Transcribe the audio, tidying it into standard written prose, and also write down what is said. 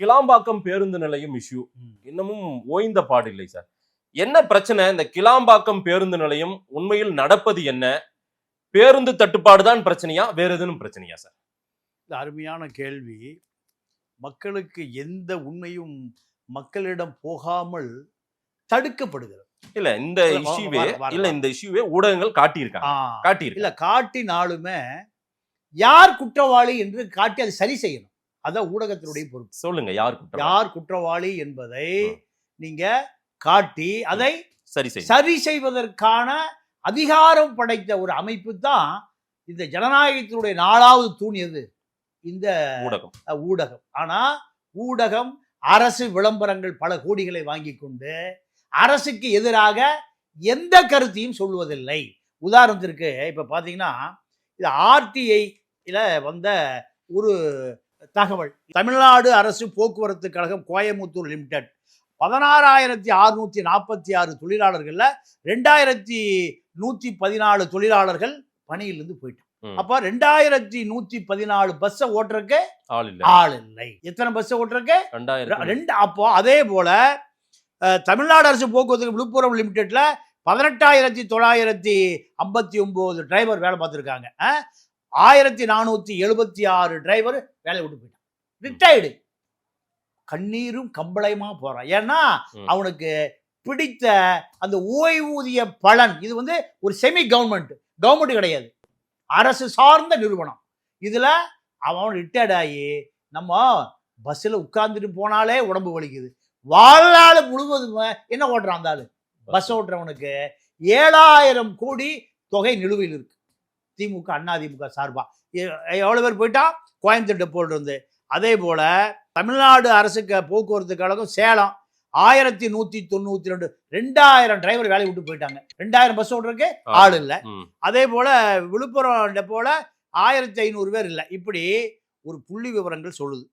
கிளாம்பாக்கம் பேருந்து நிலையம் இஷ்யூ இன்னமும் ஓய்ந்த பாடில்லை சார். என்ன பிரச்சனை? இந்த கிளாம்பாக்கம் பேருந்து நிலையம் உண்மையில் நடப்பது என்ன? பேருந்து தட்டுப்பாடு தான் பிரச்சனையா, வேற எதுவும் பிரச்சனையா சார்? அருமையான கேள்வி. மக்களுக்கு எந்த உண்மையும் மக்களிடம் போகாமல் தடுக்கப்படுகிறது. இல்ல இந்த இஷ்யூவே ஊடகங்கள் காட்டியிருக்காங்க. இல்ல காட்டினாலுமே யார் குற்றவாளி என்று காட்டி அதை சரி செய்யணும். அதான் ஊடகத்தினுடைய பொறுப்பு. சொல்லுங்க, யார் குற்றவாளி என்பதை நீங்க காட்டி அதை சரி செய்வதற்கான அதிகாரம் படைத்த ஒரு அமைப்பு தான் இந்த ஜனநாயகத்தினுடைய 4வது தூண். எது? இந்த ஊடகம். ஆனா ஊடகம் அரசு விளம்பரங்கள் பல கோடிகளை வாங்கி கொண்டு அரசுக்கு எதிராக எந்த கருத்தையும் சொல்வதில்லை. உதாரணத்திற்கு இப்ப பாத்தீங்கன்னா இது RTIல வந்த ஒரு தகவல். தமிழ்நாடு அரசு போக்குவரத்து கழகம் கோயமுத்தூர் லிமிடெட் 16,646 தொழிலாளர்கள்ல 2,114 தொழிலாளர்கள் பணியிலிருந்து போயிட்டாங்க. அப்ப 2,114 பஸ் ஓட்டுறதுக்கு ஆள் இல்லை. எத்தனை பஸ் ஓட்டுறதுக்கு? 2. அப்போ அதே போல தமிழ்நாடு அரசு போக்குவரத்து விழுப்புரம் லிமிடெட்ல 18,959 டிரைவர் வேலை பார்த்துருக்காங்க. 1,476 டிரைவர் வேலையை விட்டு போயிட்டான். ரிட்டையர்டு. கண்ணீரும் கம்பளையுமா போறான். ஏன்னா அவனுக்கு பிடித்த அந்த ஓய்வூதிய பலன். இது ஒரு செமி கவர்மெண்ட் கிடையாது, அரசு சார்ந்த நிறுவனம். இதுல அவன் ரிட்டையர்ட் ஆகி நம்ம பஸ்ல உட்கார்ந்துட்டு போனாலே உடம்பு வலிக்குது. வாழ்நாள் முழுவதும் என்ன ஓட்டுறான் அந்த ஆளு? பஸ் ஓட்டுறவனுக்கு 7,000 கோடி தொகை நிலுவையில் இருக்கு. திமுக அதிமுக சார்பா எவ்வளவு பேர் போயிட்டா? கோயம்புத்தூர் டெப்போல இருந்து. அதே போல தமிழ்நாடு அரசுக்கு போக்குவரத்து கழகம் சேலம் 1,192 2,000 டிரைவர் வேலையை விட்டு போயிட்டாங்க. 2,000 பஸ் ஓட்டுறதுக்கு ஆள் இல்லை. அதே போல விழுப்புரம் டெப்போல 1,500 பேர் இல்லை. இப்படி ஒரு புள்ளி விவரங்கள் சொல்லுது.